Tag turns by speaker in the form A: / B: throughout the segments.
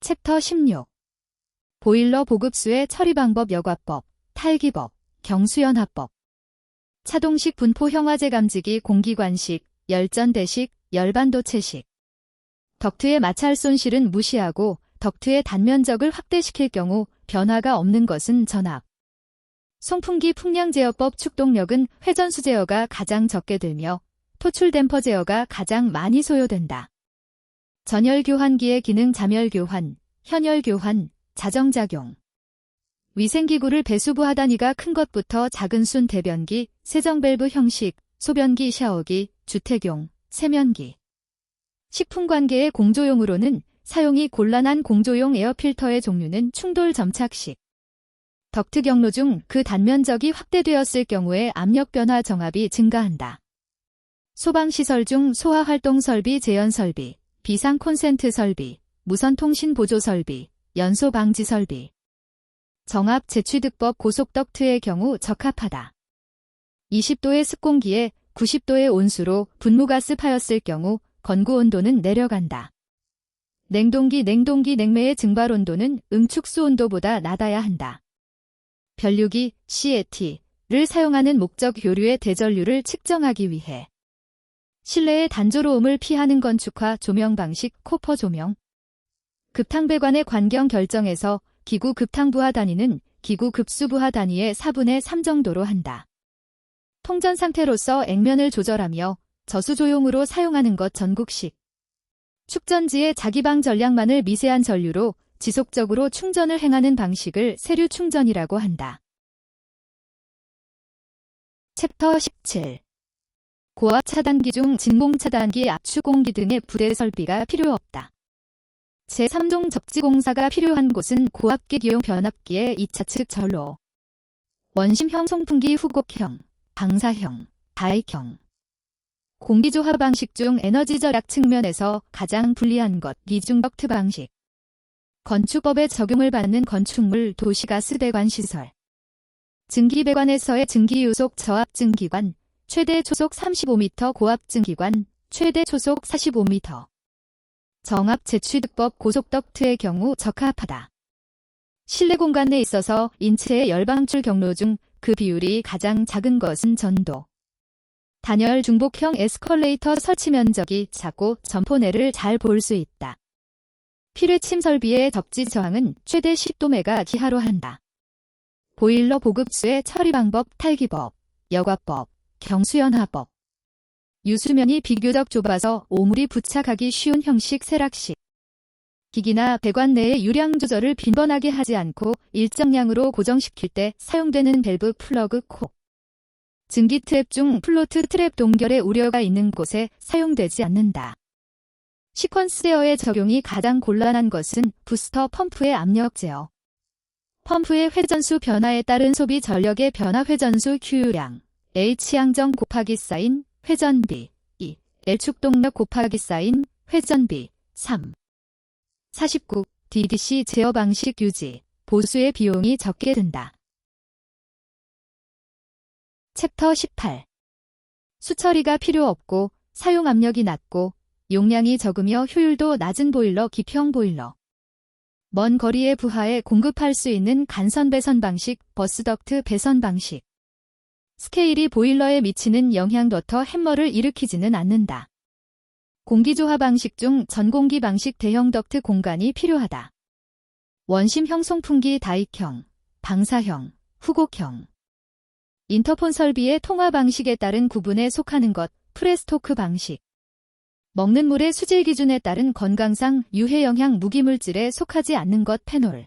A: 챕터 16. 보일러 보급수의 처리 방법 여과법, 탈기법, 경수연화법. 차동식 분포 형화제 감지기 공기관식, 열전대식, 열반도체식. 덕트의 마찰 손실은 무시하고 덕트의 단면적을 확대시킬 경우 변화가 없는 것은 전압. 송풍기 풍량 제어법 축동력은 회전수 제어가 가장 적게 들며 토출 댐퍼 제어가 가장 많이 소요된다. 전열 교환기의 기능 자멸 교환, 현열 교환, 자정작용. 위생기구를 배수부 하단위가 큰 것부터 작은 순 대변기, 세정 밸브 형식, 소변기 샤워기, 주택용, 세면기. 식품관계의 공조용으로는 사용이 곤란한 공조용 에어필터의 종류는 충돌 점착식. 덕트 경로 중 그 단면적이 확대되었을 경우에 압력 변화 정압이 증가한다. 소방시설 중 소화활동 설비 재현 설비, 비상 콘센트 설비, 무선 통신 보조 설비, 연소 방지 설비. 정압 재취득법 고속 덕트의 경우 적합하다. 20도의 습공기에 90도의 온수로 분무가스 파였을 경우 건구 온도는 내려간다. 냉동기 냉매의 증발 온도는 응축수 온도보다 낮아야 한다. 변류기 CAT를 사용하는 목적 교류의 대전류를 측정하기 위해 실내의 단조로움을 피하는 건축화 조명 방식 코퍼 조명. 급탕배관의 관경 결정에서 기구 급탕부하 단위는 기구 급수부하 단위의 4분의 3 정도로 한다. 통전 상태로서 액면을 조절하며 저수조용으로 사용하는 것 전국식. 축전지의 자기방 전량만을 미세한 전류로 지속적으로 충전을 행하는 방식을 세류 충전이라고 한다. 챕터 17. 고압 차단기 중 진공 차단기 압축공기 등의 부대 설비가 필요 없다. 제3종 접지공사가 필요한 곳은 고압기기용 변압기의 2차 측 전로. 원심형 송풍기 후곡형, 방사형, 다액형. 공기조화 방식 중 에너지 절약 측면에서 가장 불리한 것 이중 덕트 방식. 건축법에 적용을 받는 건축물 도시가스배관 시설. 증기배관에서의 증기유속 저압 증기관, 최대 초속 35m 고압 증기관, 최대 초속 45m. 정압 재취득법 고속 덕트의 경우 적합하다. 실내 공간 내에 있어서 인체의 열방출 경로 중 그 비율이 가장 작은 것은 전도. 단열 중복형 에스컬레이터 설치 면적이 작고 점포내를 잘 볼 수 있다. 필외침 설비의 접지 저항은 최대 10도메가 기하로 한다. 보일러 보급수의 처리 방법 탈기법, 여과법, 경수연화법. 유수면이 비교적 좁아서 오물이 부착하기 쉬운 형식 세락식. 기기나 배관 내의 유량 조절을 빈번하게 하지 않고 일정량으로 고정시킬 때 사용되는 밸브 플러그 코. 증기 트랩 중 플로트 트랩 동결의 우려가 있는 곳에 사용되지 않는다. 시퀀스 제어의 적용이 가장 곤란한 것은 부스터 펌프의 압력 제어. 펌프의 회전수 변화에 따른 소비 전력의 변화 회전수 Q량, H양정 곱하기 사인, 회전비, 2, L축동력 곱하기 사인, 회전비, 3. 49. DDC 제어 방식 유지, 보수의 비용이 적게 든다. 챕터 18. 수처리가 필요 없고 사용 압력이 낮고 용량이 적으며 효율도 낮은 보일러 기평 보일러. 먼 거리의 부하에 공급할 수 있는 간선 배선 방식, 버스덕트 배선 방식. 스케일이 보일러에 미치는 영향 더터 햄머를 일으키지는 않는다. 공기조화 방식 중 전공기 방식 대형 덕트 공간이 필요하다. 원심형 송풍기 다익형, 방사형, 후곡형. 인터폰 설비의 통화 방식에 따른 구분에 속하는 것, 프레스토크 방식. 먹는 물의 수질 기준에 따른 건강상 유해 영향 무기물질에 속하지 않는 것 페놀.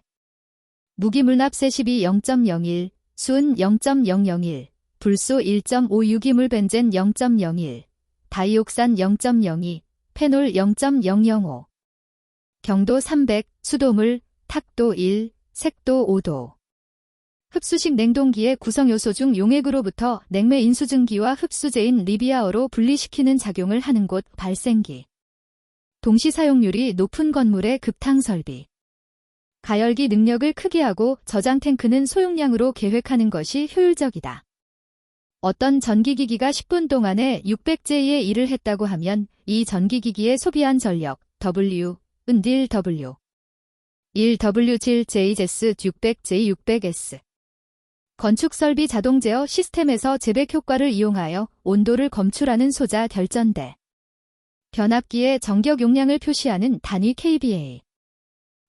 A: 무기물납 세시비 0.01, 수은 0.001, 불소 1.5 유기물 벤젠 0.01, 다이옥산 0.02, 페놀 0.005. 경도 300, 수도물, 탁도 1, 색도 5도. 흡수식 냉동기의 구성요소 중 용액으로부터 냉매 인수증기와 흡수제인 리비아어로 분리시키는 작용을 하는 곳 발생기. 동시 사용률이 높은 건물의 급탕 설비. 가열기 능력을 크게 하고 저장 탱크는 소용량으로 계획하는 것이 효율적이다. 어떤 전기기기가 10분 동안에 600J의 일을 했다고 하면 이 전기기기에 소비한 전력 W은 딜 W. 1W7JZ 600J600S 건축설비 자동 제어 시스템에서 재백 효과를 이용하여 온도를 검출하는 소자 결전대. 변압기의 전격 용량을 표시하는 단위 kVA.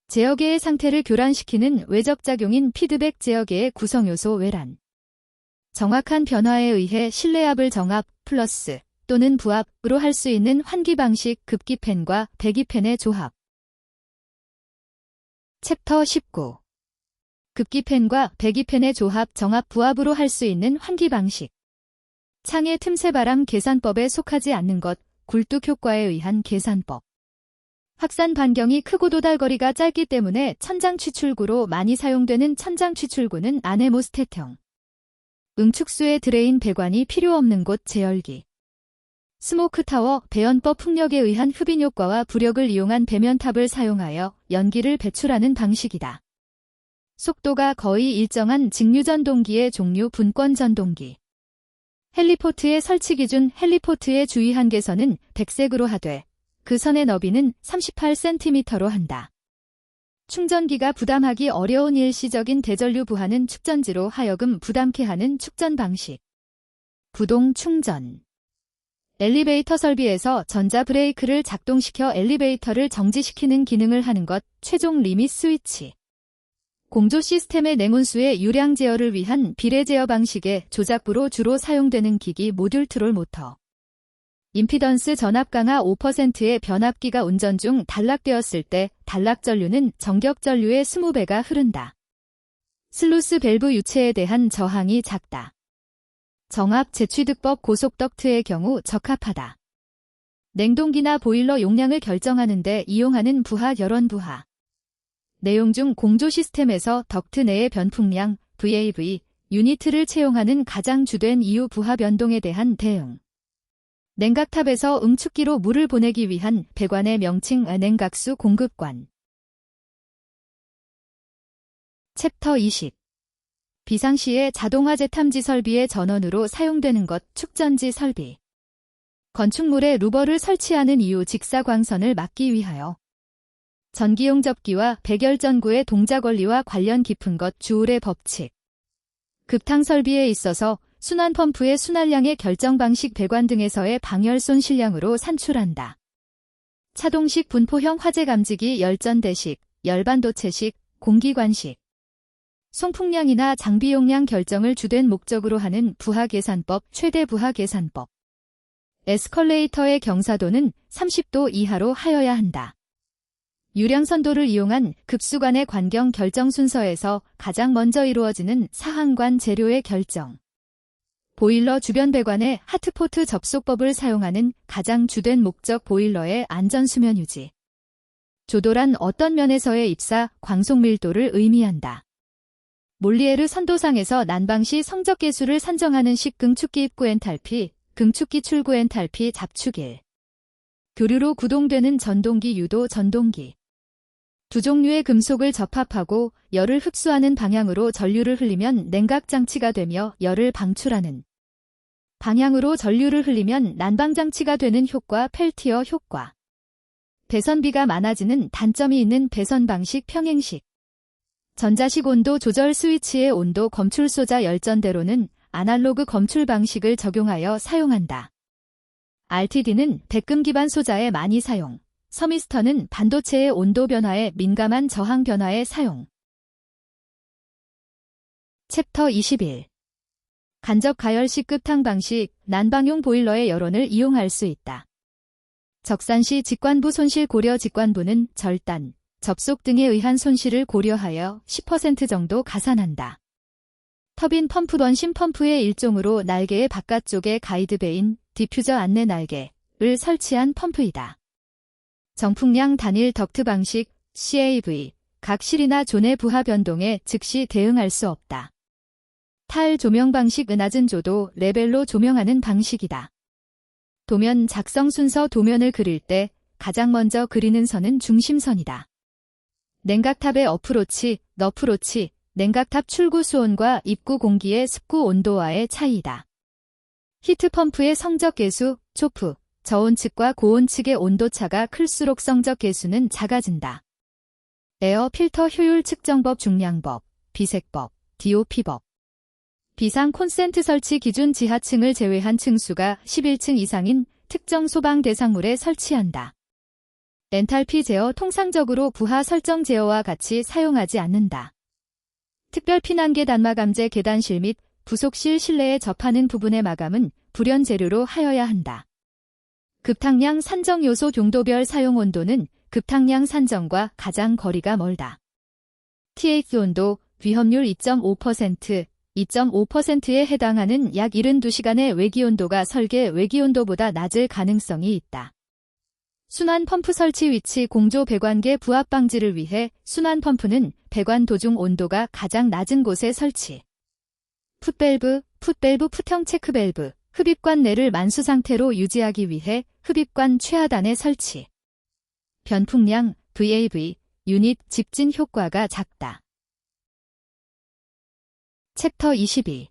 A: 제어계의 상태를 교란시키는 외적작용인 피드백 제어계의 구성요소 외란. 정확한 변화에 의해 실내압을 정압, 플러스 또는 부압으로 할 수 있는 환기 방식 급기팬과 배기팬의 조합. 챕터 19. 급기팬과 배기팬의 조합 정압 부압으로 할 수 있는 환기 방식. 창의 틈새 바람 계산법에 속하지 않는 것, 굴뚝 효과에 의한 계산법. 확산 반경이 크고 도달거리가 짧기 때문에 천장 취출구로 많이 사용되는 천장 취출구는 아네모스텟형. 응축수의 드레인 배관이 필요 없는 곳 제열기. 스모크타워 배연법 풍력에 의한 흡인 효과와 부력을 이용한 배면탑을 사용하여 연기를 배출하는 방식이다. 속도가 거의 일정한 직류전동기의 종류 분권 전동기. 헬리포트의 설치 기준 헬리포트의 주위 한계선은 100색으로 하되 그 선의 너비는 38cm로 한다. 충전기가 부담하기 어려운 일시적인 대전류 부하는 축전지로 하여금 부담케 하는 축전 방식. 부동 충전. 엘리베이터 설비에서 전자 브레이크를 작동시켜 엘리베이터를 정지시키는 기능을 하는 것 최종 리밋 스위치. 공조 시스템의 냉온수의 유량 제어를 위한 비례 제어 방식의 조작부로 주로 사용되는 기기 모듈 트롤 모터. 임피던스 전압 강하 5%의 변압기가 운전 중 단락되었을 때 단락 전류는 정격 전류의 20배가 흐른다. 슬루스 밸브 유체에 대한 저항이 작다. 정압 재취득법 고속 덕트의 경우 적합하다. 냉동기나 보일러 용량을 결정하는 데 이용하는 부하 열원 부하. 내용 중 공조 시스템에서 덕트 내의 변풍량, VAV, 유니트를 채용하는 가장 주된 이유 부하 변동에 대한 대응. 냉각탑에서 응축기로 물을 보내기 위한 배관의 명칭 냉각수 공급관. 챕터 20. 비상시에 자동화재 탐지 설비의 전원으로 사용되는 것 축전지 설비. 건축물에 루버를 설치하는 이유 직사광선을 막기 위하여. 전기용 접기와 백열전구의 동작 원리와 관련 깊은 것 주울의 법칙. 급탕 설비에 있어서 순환 펌프의 순환량의 결정 방식 배관 등에서의 방열 손실량으로 산출한다. 차동식 분포형 화재 감지기 열전대식, 열반도체식, 공기관식. 송풍량이나 장비 용량 결정을 주된 목적으로 하는 부하 계산법 최대 부하 계산법. 에스컬레이터의 경사도는 30도 이하로 하여야 한다. 유량 선도를 이용한 급수관의 관경 결정 순서에서 가장 먼저 이루어지는 사항관 재료의 결정. 보일러 주변 배관의 하트포트 접속법을 사용하는 가장 주된 목적 보일러의 안전수면 유지. 조도란 어떤 면에서의 입사, 광속 밀도를 의미한다. 몰리에르 선도상에서 난방시 성적 계수를 산정하는 식 긍축기 입구 엔탈피, 긍축기 출구 엔탈피 잡축일. 교류로 구동되는 전동기 유도 전동기. 두 종류의 금속을 접합하고 열을 흡수하는 방향으로 전류를 흘리면 냉각 장치가 되며 열을 방출하는 방향으로 전류를 흘리면 난방 장치가 되는 효과 펠티어 효과. 배선비가 많아지는 단점이 있는 배선 방식 평행식. 전자식 온도 조절 스위치의 온도 검출 소자 열전대로는 아날로그 검출 방식을 적용하여 사용한다. RTD는 백금 기반 소자에 많이 사용. 서미스터는 반도체의 온도 변화에 민감한 저항 변화에 사용. 챕터 21. 간접 가열식 급탕 방식, 난방용 보일러의 열원을 이용할 수 있다. 적산시 직관부 손실 고려 직관부는 절단, 접속 등에 의한 손실을 고려하여 10% 정도 가산한다. 터빈 펌프 원심 펌프의 일종으로 날개의 바깥쪽에 가이드베인, 디퓨저 안내 날개를 설치한 펌프이다. 정풍량 단일 덕트 방식, CAV, 각 실이나 존의 부하 변동에 즉시 대응할 수 없다. 탈 조명 방식 낮은 조도 레벨로 조명하는 방식이다. 도면 작성 순서 도면을 그릴 때 가장 먼저 그리는 선은 중심선이다. 냉각탑의 어프로치, 너프로치, 냉각탑 출구 수온과 입구 공기의 습구 온도와의 차이다. 히트펌프의 성적 계수, 초프, 저온 측과 고온 측의 온도차가 클수록 성적 계수는 작아진다. 에어 필터 효율 측정법 중량법, 비색법, DOP법. 비상 콘센트 설치 기준 지하층을 제외한 층수가 11층 이상인 특정 소방 대상물에 설치한다. 엔탈피 제어 통상적으로 부하 설정 제어와 같이 사용하지 않는다. 특별 피난계 단마감재 계단실 및 부속실 실내에 접하는 부분의 마감은 불연 재료로 하여야 한다. 급탕량 산정 요소 용도별 사용 온도는 급탕량 산정과 가장 거리가 멀다. TH 온도, 위험률 2.5%, 2.5%에 해당하는 약 72시간의 외기온도가 설계 외기온도보다 낮을 가능성이 있다. 순환 펌프 설치 위치 공조 배관계 부합 방지를 위해 순환 펌프는 배관 도중 온도가 가장 낮은 곳에 설치. 풋밸브, 풋형 체크밸브, 흡입관 내를 만수 상태로 유지하기 위해 흡입관 최하단에 설치. 변풍량, VAV, 유닛 집진 효과가 작다. 챕터 22.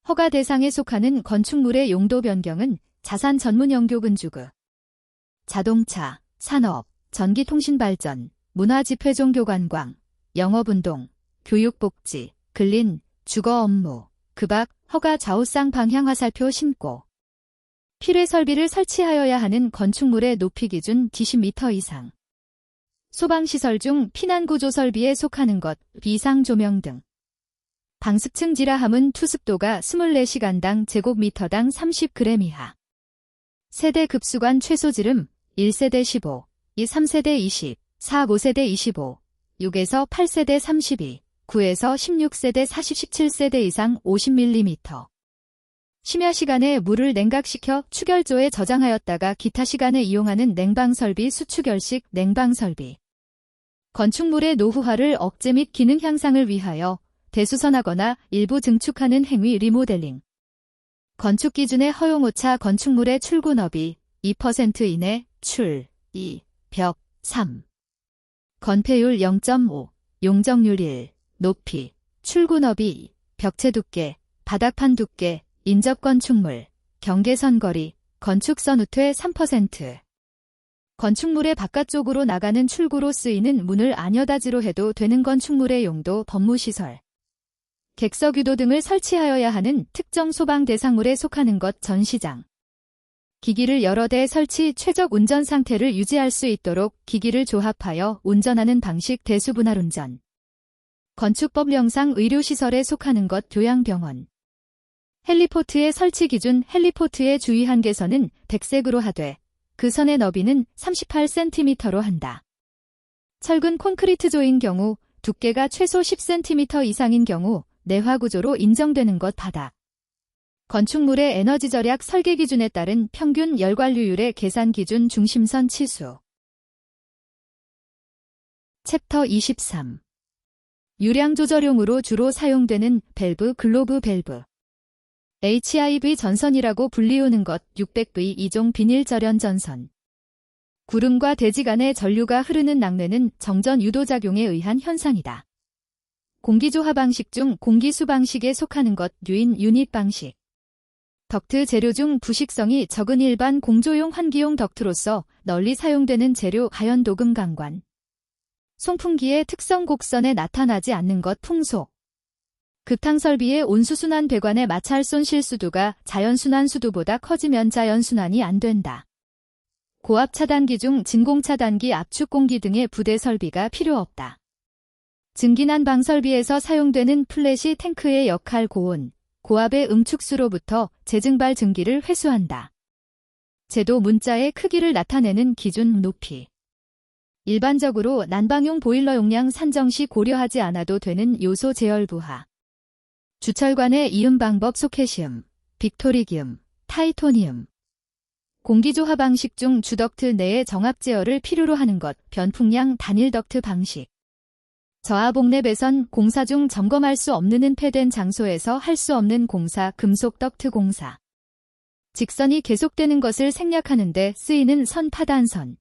A: 허가 대상에 속하는 건축물의 용도 변경은 자산 전문 영교근주구. 자동차, 산업, 전기통신발전, 문화집회종교관광, 영업운동, 교육복지, 근린, 주거 업무, 급악, 허가 좌우쌍 방향 화살표 심고. 필요 설비를 설치하여야 하는 건축물의 높이 기준 90m 이상. 소방시설 중 피난구조 설비에 속하는 것, 비상 조명 등. 방습층 지라함은 투습도가 24시간당 제곱미터당 30g 이하. 세대 급수관 최소 지름 1세대 15, 2, 3세대 20, 4, 5세대 25, 6에서 8세대 32, 9에서 16세대 40, 17세대 이상 50mm. 심야 시간에 물을 냉각시켜 추결조에 저장하였다가 기타 시간에 이용하는 냉방설비 수추결식 냉방설비. 건축물의 노후화를 억제 및 기능 향상을 위하여 대수선하거나 일부 증축하는 행위 리모델링. 건축 기준의 허용오차 건축물의 출구 너비 2% 이내 출 2, 벽 3. 건폐율 0.5, 용적률 1, 높이, 출구 너비 2, 벽체 두께, 바닥판 두께, 인접 건축물, 경계선 거리, 건축선 우퇴 3%. 건축물의 바깥쪽으로 나가는 출구로 쓰이는 문을 안여다지로 해도 되는 건축물의 용도 법무시설. 객석유도 등을 설치하여야 하는 특정 소방 대상물에 속하는 것 전시장. 기기를 여러 대 설치 최적 운전 상태를 유지할 수 있도록 기기를 조합하여 운전하는 방식 대수분할 운전. 건축법령상 의료시설에 속하는 것 요양병원. 헬리포트의 설치 기준 헬리포트의 주위 한계선은 100색으로 하되 그 선의 너비는 38cm로 한다. 철근 콘크리트 조인 경우 두께가 최소 10cm 이상인 경우 내화 구조로 인정되는 것 바닥. 건축물의 에너지 절약 설계 기준에 따른 평균 열관류율의 계산 기준 중심선 치수. 챕터 23. 유량 조절용으로 주로 사용되는 밸브 글로브 밸브. HIV 전선이라고 불리우는 것 600V 2종 비닐 절연 전선. 구름과 대지 간의 전류가 흐르는 낙뢰는 정전 유도작용에 의한 현상이다. 공기조화 방식 중 공기수 방식에 속하는 것 유인 유닛 방식. 덕트 재료 중 부식성이 적은 일반 공조용 환기용 덕트로서 널리 사용되는 재료 가연 도금 강관. 송풍기의 특성 곡선에 나타나지 않는 것 풍속. 급탕설비의 온수순환 배관의 마찰손 실수도가 자연순환 수도보다 커지면 자연순환이 안 된다. 고압 차단기 중 진공 차단기 압축 공기 등의 부대 설비가 필요 없다. 증기난 방설비에서 사용되는 플래시 탱크의 역할 고온, 고압의 응축수로부터 재증발 증기를 회수한다. 제도 문자의 크기를 나타내는 기준 높이. 일반적으로 난방용 보일러 용량 산정 시 고려하지 않아도 되는 요소 제열 부하. 주철관의 이음 방법 소케시움, 빅토리기움, 타이토니움. 공기조화 방식 중 주덕트 내의 정압 제어를 필요로 하는 것 변풍량 단일 덕트 방식. 저하복내 배선 공사 중 점검할 수 없는 은폐된 장소에서 할 수 없는 공사 금속 덕트 공사. 직선이 계속되는 것을 생략하는 데 쓰이는 선 파단선.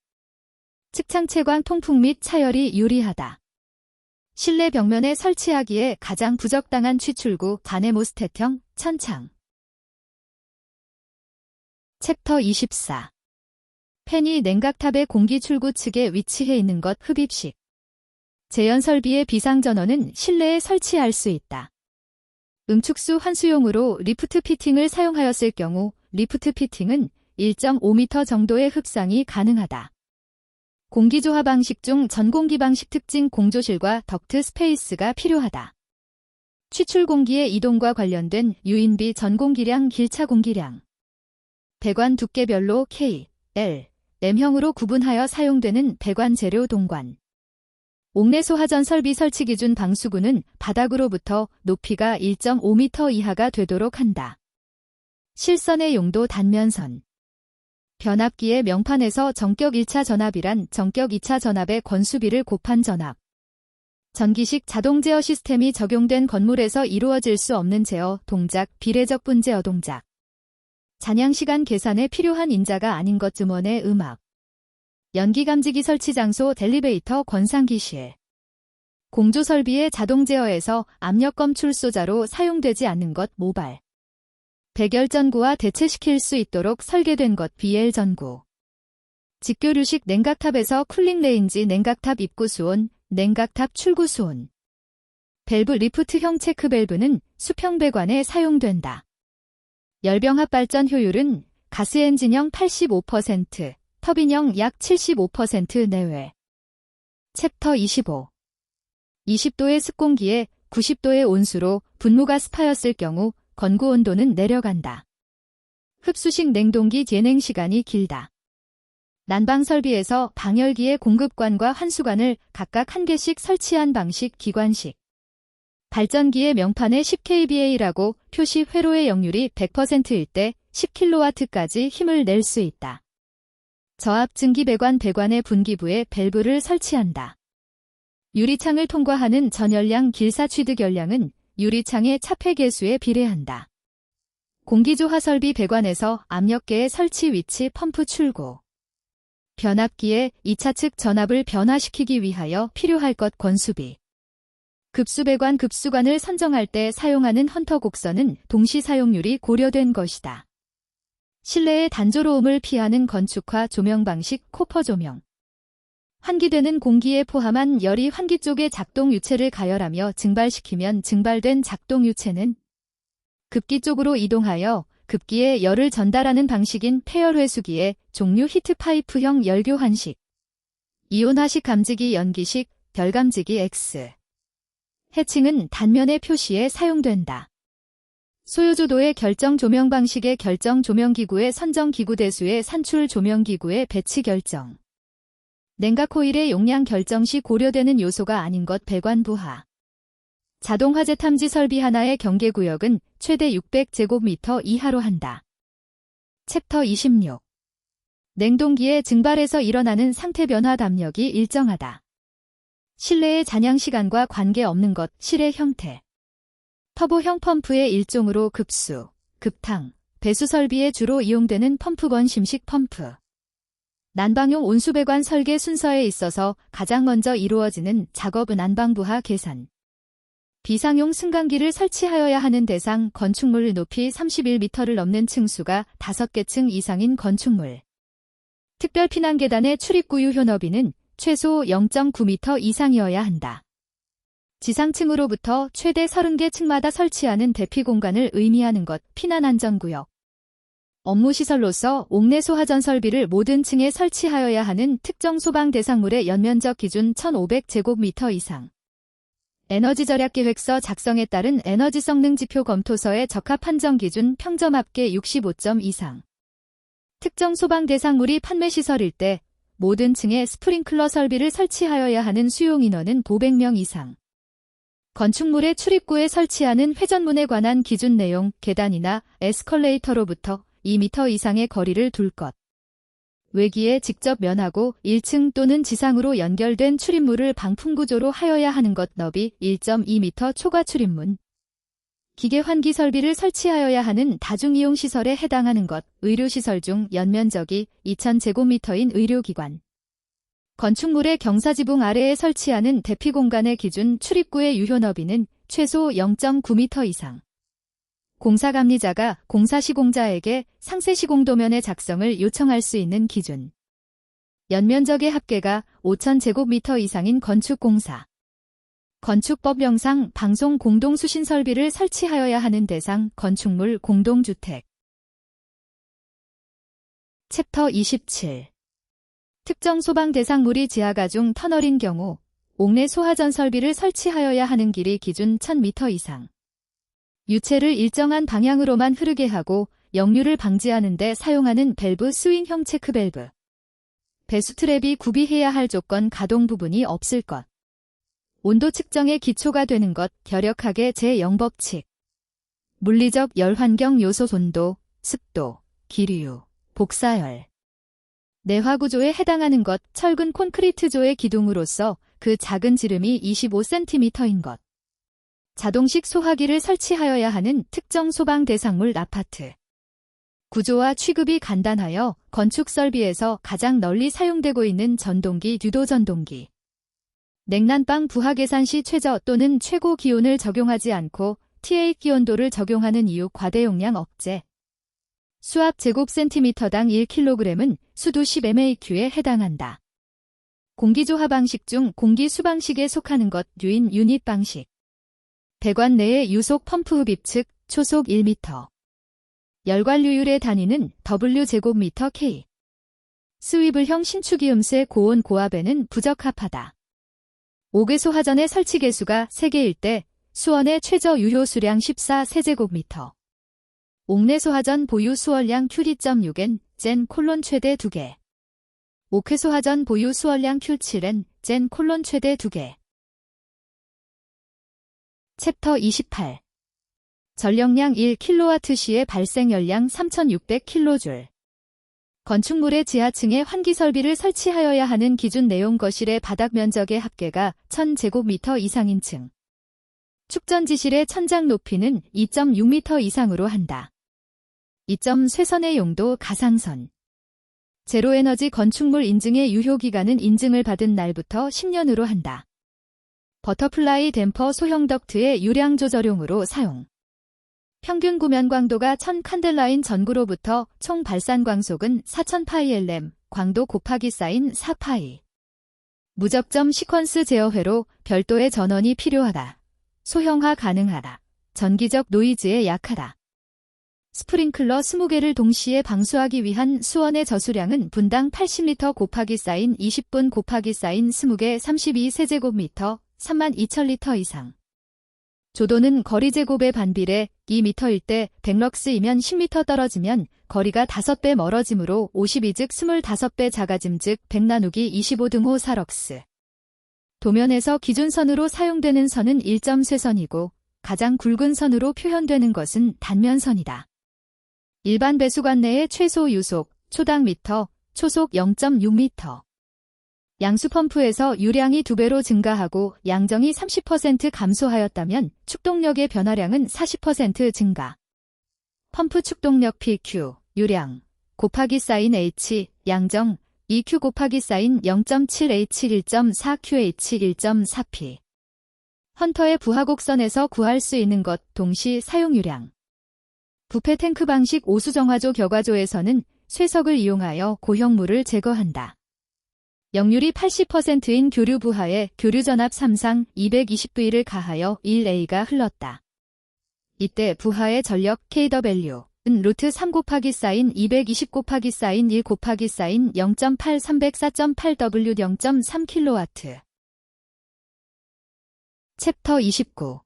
A: 측창채광 통풍 및 차열이 유리하다. 실내 벽면에 설치하기에 가장 부적당한 취출구 바네모스텟형 천창. 챕터 24. 팬이 냉각탑의 공기 출구 측에 위치해 있는 것 흡입식. 제연 설비의 비상전원은 실내에 설치할 수 있다. 응축수 환수용으로 리프트 피팅을 사용하였을 경우 리프트 피팅은 1.5m 정도의 흡상이 가능하다. 공기조화 방식 중 전공기 방식 특징 공조실과 덕트 스페이스가 필요하다. 취출 공기의 이동과 관련된 유인비 전공기량 길차 공기량. 배관 두께별로 K, L, M형으로 구분하여 사용되는 배관 재료 동관. 옥내소 하전 설비 설치 기준 방수구는 바닥으로부터 높이가 1.5m 이하가 되도록 한다. 실선의 용도 단면선. 변압기의 명판에서 정격 1차 전압이란 정격 2차 전압의 건수비를 곱한 전압. 전기식 자동 제어 시스템이 적용된 건물에서 이루어질 수 없는 제어 동작, 비례적 분제어 동작. 잔향시간 계산에 필요한 인자가 아닌 것 즈음원의 음악. 연기감지기 설치 장소 델리베이터 권상기실. 공조 설비의 자동 제어에서 압력 검출소자로 사용되지 않는 것 모발. 백열 전구와 대체시킬 수 있도록 설계된 것 BL 전구. 직교류식 냉각탑에서 쿨링 레인지 냉각탑 입구 수온, 냉각탑 출구 수온. 밸브 리프트형 체크 밸브는 수평 배관에 사용된다. 열병합 발전 효율은 가스 엔진형 85%, 터빈형 약 75% 내외. 챕터 25. 20도의 습공기에 90도의 온수로 분무가 습하였을 경우 건구 온도는 내려간다. 흡수식 냉동기 진행 시간이 길다. 난방 설비에서 방열기의 공급관과 환수관을 각각 한 개씩 설치한 방식 기관식. 발전기의 명판에 10kVA라고 표시 회로의 역률이 100%일 때 10kW까지 힘을 낼 수 있다. 저압 증기 배관의 분기부에 밸브를 설치한다. 유리창을 통과하는 전열량 길사 취득 열량은 유리창의 차폐 개수에 비례한다. 공기조화 설비 배관에서 압력계의 설치 위치 펌프 출구. 변압기의 2차 측 전압을 변화시키기 위하여 필요할 것 권수비. 급수배관 급수관을 선정할 때 사용하는 헌터 곡선은 동시 사용률이 고려된 것이다. 실내의 단조로움을 피하는 건축화 조명 방식 코퍼 조명. 환기되는 공기에 포함한 열이 환기 쪽의 작동 유체를 가열하며 증발시키면 증발된 작동 유체는 급기 쪽으로 이동하여 급기에 열을 전달하는 방식인 폐열 회수기의 종류 히트 파이프형 열교환식. 이온화식 감지기 연기식 별감지기 X. 해칭은 단면의 표시에 사용된다. 소요조도의 결정 조명 방식의 결정 조명기구의 선정 기구 대수의 산출 조명기구의 배치 결정. 냉각 코일의 용량 결정 시 고려되는 요소가 아닌 것 배관 부하. 자동 화재 탐지 설비 하나의 경계구역은 최대 600제곱미터 이하로 한다. 챕터 26. 냉동기의 증발에서 일어나는 상태 변화 담력이 일정하다. 실내의 잔향시간과 관계없는 것 실의 형태. 터보형 펌프의 일종으로 급수, 급탕, 배수 설비에 주로 이용되는 펌프건 심식 펌프. 난방용 온수배관 설계 순서에 있어서 가장 먼저 이루어지는 작업은 난방부하 계산. 비상용 승강기를 설치하여야 하는 대상 건축물 높이 31m를 넘는 층수가 5개 층 이상인 건축물. 특별 피난계단의 출입구 유효 너비는 최소 0.9m 이상이어야 한다. 지상층으로부터 최대 30개 층마다 설치하는 대피 공간을 의미하는 것 피난안전구역. 업무시설로서 옥내소 하전 설비를 모든 층에 설치하여야 하는 특정 소방 대상물의 연면적 기준 1500제곱미터 이상. 에너지절약계획서 작성에 따른 에너지 성능지표 검토서의 적합 판정 기준 평점 합계 65점 이상. 특정 소방 대상물이 판매시설일 때 모든 층에 스프링클러 설비를 설치하여야 하는 수용 인원은 500명 이상. 건축물의 출입구에 설치하는 회전문에 관한 기준 내용 계단이나 에스컬레이터로부터 2m 이상의 거리를 둘 것. 외기에 직접 면하고 1층 또는 지상으로 연결된 출입문을 방풍구조로 하여야 하는 것 너비 1.2m 초과 출입문. 기계 환기 설비를 설치하여야 하는 다중이용시설에 해당하는 것 의료시설 중 연면적이 2000제곱미터인 의료기관. 건축물의 경사지붕 아래에 설치하는 대피공간의 기준 출입구의 유효 너비는 최소 0.9m 이상. 공사감리자가 공사시공자에게 상세시공도면의 작성을 요청할 수 있는 기준. 연면적의 합계가 5000제곱미터 이상인 건축공사. 건축법령상 방송 공동수신 설비를 설치하여야 하는 대상 건축물 공동주택. 챕터 27. 특정 소방 대상물이 지하가중 터널인 경우 옥내 소하전 설비를 설치하여야 하는 길이 기준 1000m 이상. 유체를 일정한 방향으로만 흐르게 하고 역류를 방지하는 데 사용하는 밸브 스윙형 체크 밸브. 배수 트랩이 구비해야 할 조건 가동 부분이 없을 것. 온도 측정의 기초가 되는 것 결역하게 제0법칙. 물리적 열환경 요소 온도, 습도, 기류, 복사열. 내화구조에 해당하는 것 철근 콘크리트조의 기둥으로서 그 작은 지름이 25cm인 것. 자동식 소화기를 설치하여야 하는 특정 소방 대상물 아파트. 구조와 취급이 간단하여 건축 설비에서 가장 널리 사용되고 있는 전동기 유도 전동기. 냉난방 부하 계산 시 최저 또는 최고 기온을 적용하지 않고 TA 기온도를 적용하는 이유 과대용량 억제. 수압 제곱센티미터당 1kg은 수도 10mAq에 해당한다. 공기조화 방식 중 공기 수방식에 속하는 것 유인 유닛 방식. 배관 내의 유속 펌프 흡입 측 초속 1m. 열관류율의 단위는 W제곱미터 K. 스위블형 신축이음새 고온 고압에는 부적합하다. 5개 소하전의 설치 개수가 3개일 때 수원의 최저 유효 수량 14세제곱미터. 옥내 소하전 보유 수월량 Q2.6N, 젠 콜론 최대 2개. 옥회 소하전 보유 수월량 Q7N, 젠 콜론 최대 2개. 챕터 28. 전력량 1kWh의 발생 열량 3600kJ. 건축물의 지하층에 환기 설비를 설치하여야 하는 기준 내용 거실의 바닥 면적의 합계가 1000제곱미터 이상인 층. 축전지실의 천장 높이는 2.6m 이상으로 한다. 2점 쇄선의 용도 가상선. 제로에너지 건축물 인증의 유효기간은 인증을 받은 날부터 10년으로 한다. 버터플라이 댐퍼 소형 덕트의 유량 조절용으로 사용. 평균 구면 광도가 1000 칸델라인 전구로부터 총 발산 광속은 4000파이 LM, 광도 곱하기 사인 4파이. 무접점 시퀀스 제어회로 별도의 전원이 필요하다. 소형화 가능하다. 전기적 노이즈에 약하다. 스프링클러 20개를 동시에 방수하기 위한 수원의 저수량은 분당 80리터 곱하기 사인 20분 곱하기 사인 20개 32세제곱미터 32,000리터 이상. 조도는 거리 제곱의 반비례 2m일 때 100럭스이면 10m 떨어지면 거리가 5배 멀어지므로 52 즉 25배 작아짐 즉 100 나누기 25등호 4럭스. 도면에서 기준선으로 사용되는 선은 1점 쇄선이고 가장 굵은 선으로 표현되는 것은 단면선이다. 일반 배수관 내의 최소 유속, 초당 미터, 초속 0.6m. 양수펌프에서 유량이 2배로 증가하고 양정이 30% 감소하였다면 축동력의 변화량은 40% 증가. 펌프 축동력 PQ, 유량, 곱하기 사인 H, 양정, EQ 곱하기 사인 0.7H 1.4QH 1.4P. 헌터의 부하 곡선에서 구할 수 있는 것 동시 사용 유량. 부패 탱크 방식 오수정화조 격화조에서는 쇄석을 이용하여 고형물을 제거한다. 역률이 80%인 교류 부하에 교류 전압 3상 220V를 가하여 1A가 흘렀다. 이때 부하의 전력 kW은 루트 3 곱하기 사인 220 곱하기 사인 1 곱하기 사인 0.8 304.8W 0.3kW. 챕터 29.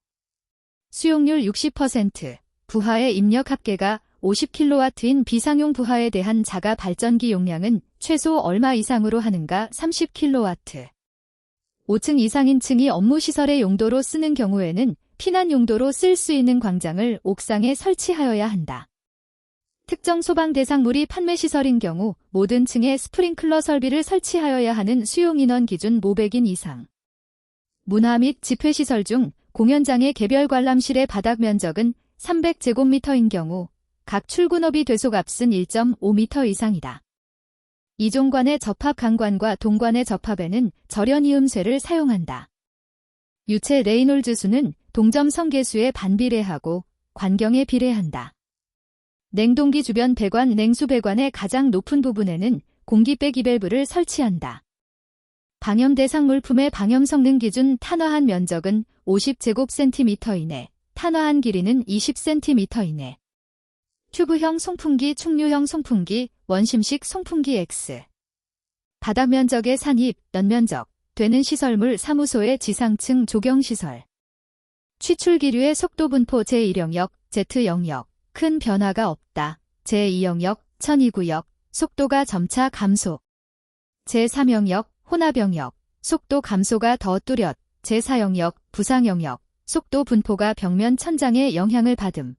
A: 수용률 60%. 부하의 입력 합계가 50kW인 비상용 부하에 대한 자가 발전기 용량은 최소 얼마 이상으로 하는가 30kW. 5층 이상인 층이 업무시설의 용도로 쓰는 경우에는 피난 용도로 쓸 수 있는 광장을 옥상에 설치하여야 한다. 특정 소방 대상물이 판매시설인 경우 모든 층에 스프링클러 설비를 설치하여야 하는 수용인원 기준 500인 이상. 문화 및 집회시설 중 공연장의 개별 관람실의 바닥 면적은 300제곱미터인 경우 각 출근업이 되소값은 1.5m 이상이다. 이종관의 접합 강관과 동관의 접합에는 절연이음쇠를 사용한다. 유체 레이놀즈 수는 동점 성계수에 반비례하고 관경에 비례한다. 냉동기 주변 배관 냉수 배관의 가장 높은 부분에는 공기 빼기 밸브를 설치한다. 방염 대상 물품의 방염 성능 기준 탄화한 면적은 50제곱cm 이내, 탄화한 길이는 20cm 이내. 튜브형 송풍기, 충류형 송풍기, 원심식 송풍기 X. 바닥 면적의 산입, 연면적, 되는 시설물 사무소의 지상층 조경시설. 취출 기류의 속도 분포 제1영역, Z 영역, 큰 변화가 없다. 제2영역, 천2구역, 속도가 점차 감소. 제3영역, 혼합영역, 속도 감소가 더 뚜렷. 제4영역, 부상영역, 속도 분포가 벽면 천장에 영향을 받음.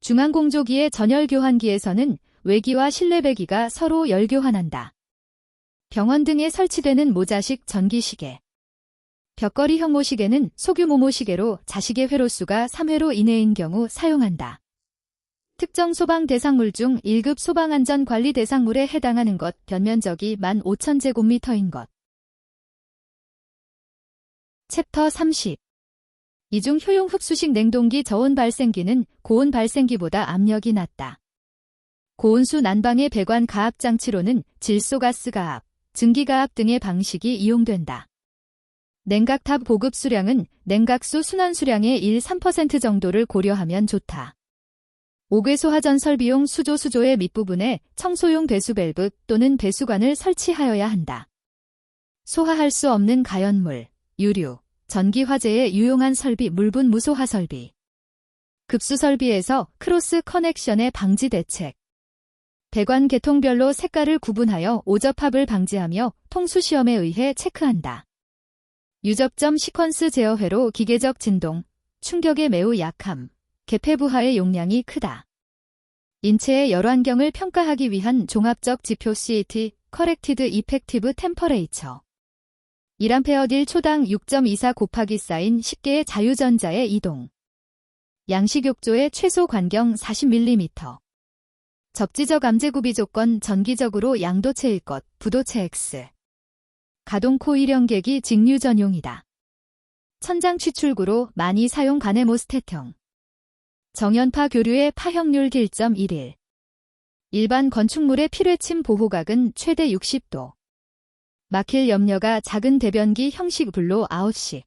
A: 중앙공조기의 전열 교환기에서는 외기와 실내 배기가 서로 열 교환한다. 병원 등에 설치되는 모자식 전기시계. 벽걸이 형모시계는 소규모 모시계로 자식의 회로수가 3회로 이내인 경우 사용한다. 특정 소방 대상물 중 1급 소방안전관리 대상물에 해당하는 것, 변면적이 15,000제곱미터인 것. 챕터 30. 이중 효용 흡수식 냉동기 저온 발생기는 고온 발생기보다 압력이 낮다. 고온수 난방의 배관 가압 장치로는 질소가스 가압, 증기가압 등의 방식이 이용된다. 냉각탑 보급 수량은 냉각수 순환 수량의 1-3% 정도를 고려하면 좋다. 5궤소화전 설비용 수조의 밑부분에 청소용 배수밸브 또는 배수관을 설치하여야 한다. 소화할 수 없는 가연물, 유류, 전기 화재에 유용한 설비 물분 무소화 설비. 급수 설비에서 크로스 커넥션의 방지 대책. 배관 계통별로 색깔을 구분하여 오접합을 방지하며 통수시험에 의해 체크한다. 유접점 시퀀스 제어회로 기계적 진동, 충격에 매우 약함, 개폐부하의 용량이 크다. 인체의 열환경을 평가하기 위한 종합적 지표 CET, Corrected Effective Temperature. 1A 초당 6.24 곱하기 사인 10개의 자유전자의 이동. 양식욕조의 최소 관경 40mm. 접지적 암제구비 조건 전기적으로 양도체일 것, 부도체 X. 가동 코일형계기 직류 전용이다. 천장 취출구로 많이 사용 가네모스텟형. 정연파 교류의 파형률 1.11. 일반 건축물의 필회침 보호각은 최대 60도. 막힐 염려가 작은 대변기 형식 블로 아웃식.